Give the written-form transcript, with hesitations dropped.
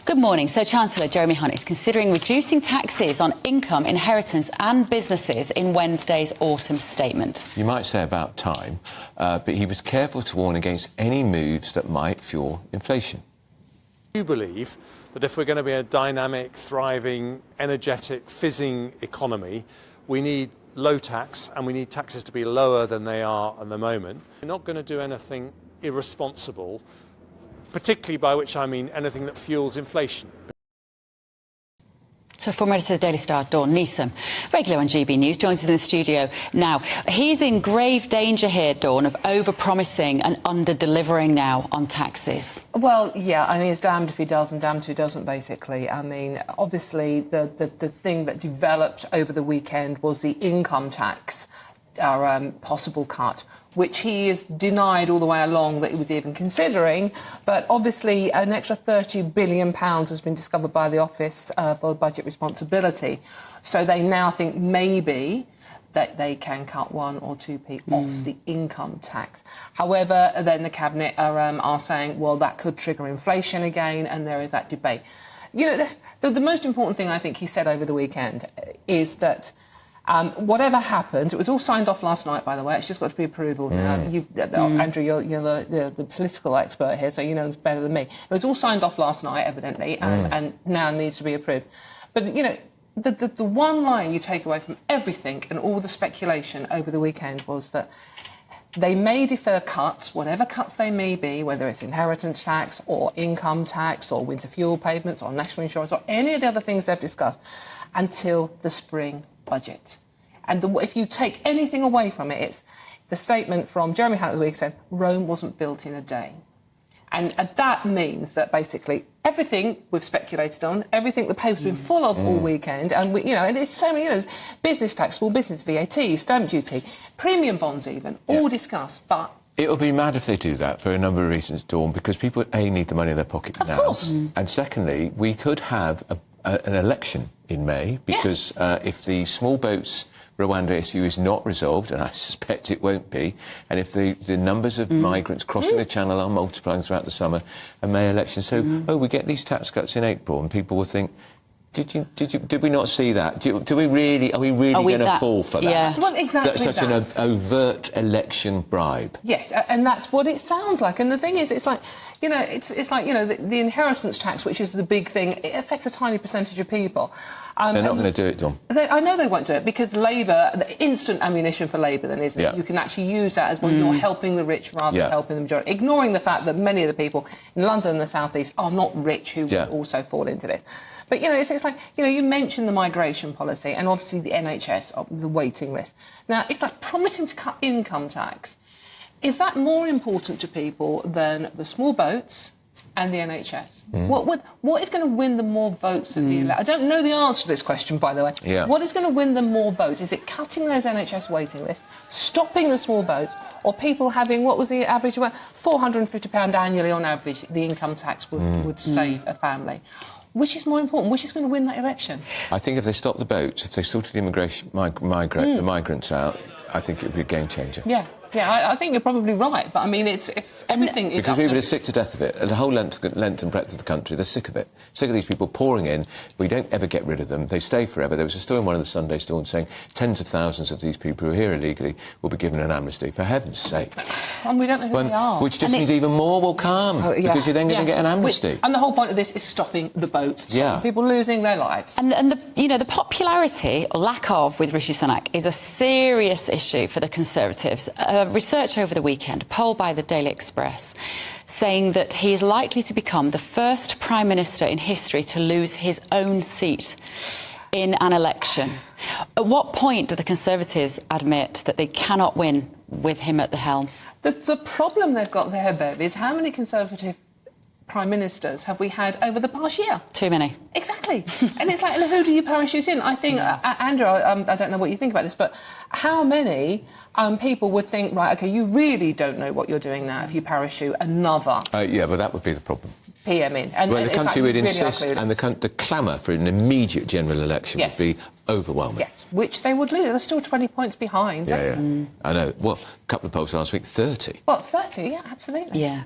Good morning. So Chancellor Jeremy Hunt is considering reducing taxes on income, inheritance and businesses in Wednesday's autumn statement. You might say about time, but he was careful to warn against any moves that might fuel inflation. I do believe that if we're going to be a dynamic, thriving, energetic, fizzing economy, we need low tax and we need taxes to be lower than they are at the moment. We're not going to do anything irresponsible, particularly by which I mean anything that fuels inflation. So former editor of the Daily Star, Dawn Neesom, regular on GB News, joins us in the studio now. He's in grave danger here, Dawn, of over-promising and under-delivering now on taxes. Well, yeah, I mean, it's damned if he does and damned if he doesn't, basically. I mean, obviously, the thing that developed over the weekend was the income tax, our possible cut, which he has denied all the way along that he was even considering. But obviously an extra £30 billion has been discovered by the Office for Budget Responsibility. So they now think maybe that they can cut 1 or 2p off the income tax. However, then the Cabinet are saying, well, that could trigger inflation again, and there is that debate. You know, the most important thing I think he said over the weekend is that whatever happens, it was all signed off last night, by the way. It's just got to be approved now. Andrew, you're the political expert here, so you know better than me. It was all signed off last night, evidently, and now needs to be approved. But, you know, the one line you take away from everything and all the speculation over the weekend was that they may defer cuts, whatever cuts they may be, whether it's inheritance tax or income tax or winter fuel payments or national insurance or any of the other things they've discussed, until the spring budget. And if you take anything away from it, it's the statement from Jeremy Hunt at the week said, Rome wasn't built in a day. And that means that basically everything we've speculated on, everything the paper's been full of all weekend, and and it's so many, business tax, small business VAT, stamp duty, premium bonds even, all discussed, but It'll be mad if they do that for a number of reasons, Dawn, because people, A, need the money in their pocket now. Of course. And secondly, we could have an election in May, because if the small boats Rwanda issue is not resolved, and I suspect it won't be, and if the numbers of migrants crossing the Channel are multiplying throughout the summer, a May election. So, we get these tax cuts in April, and people will think, did we not see that? Are we really going to fall for that? Yeah. Well, exactly. That's such an overt election bribe. Yes, and that's what it sounds like. And the thing is, it's like, it's like, the inheritance tax, which is the big thing, it affects a tiny percentage of people. They're not going to do it, Dom. I know they won't do it, because Labour, the instant ammunition for Labour then, isn't it? You can actually use that as well. You're helping the rich rather than helping the majority, ignoring the fact that many of the people in London and the South East are not rich who will also fall into this. But, it's like, you mentioned the migration policy and obviously the NHS, the waiting list. Now, it's like promising to cut income tax. Is that more important to people than the small boats and the NHS? What is going to win them more votes at the election? I don't know the answer to this question, by the way. Yeah. What is going to win them more votes? Is it cutting those NHS waiting lists, stopping the small boats, or people having, what was the average, £450 annually on average, the income tax would save a family? Which is more important? Which is going to win that election? I think if they stop the boats, if they sorted the immigration, the migrants out, I think it would be a game changer. Yeah, I think you're probably right, but I mean, it's everything. Because people are sick to death of it. The whole length and breadth of the country, they're sick of it. Sick of these people pouring in. We don't ever get rid of them. They stay forever. There was a story in one of the Sunday Storms saying tens of thousands of these people who are here illegally will be given an amnesty. For heaven's sake. And we don't know who they are. Which just means even more will come, because you're then going to get an amnesty. And the whole point of this is stopping the boats, stopping people losing their lives. And the popularity, or lack of, with Rishi Sunak is a serious issue for the Conservatives. Research over the weekend, a poll by the Daily Express, saying that he is likely to become the first Prime Minister in history to lose his own seat in an election. At what point do the Conservatives admit that they cannot win with him at the helm? The problem they've got there, Bev, is how many Conservative Prime Ministers have we had over the past year? Too many. Exactly. And it's like, who do you parachute in? I think, Andrew, I don't know what you think about this, but how many people would think, right, OK, you really don't know what you're doing now if you parachute another... yeah, but that would be the problem. PM in. And the country would insist, and the clamour for an immediate general election would be overwhelming. Yes, which they would lose. They're still 20 points behind. I know. Well, a couple of polls last week, 30. Well, 30, yeah, absolutely. Yeah.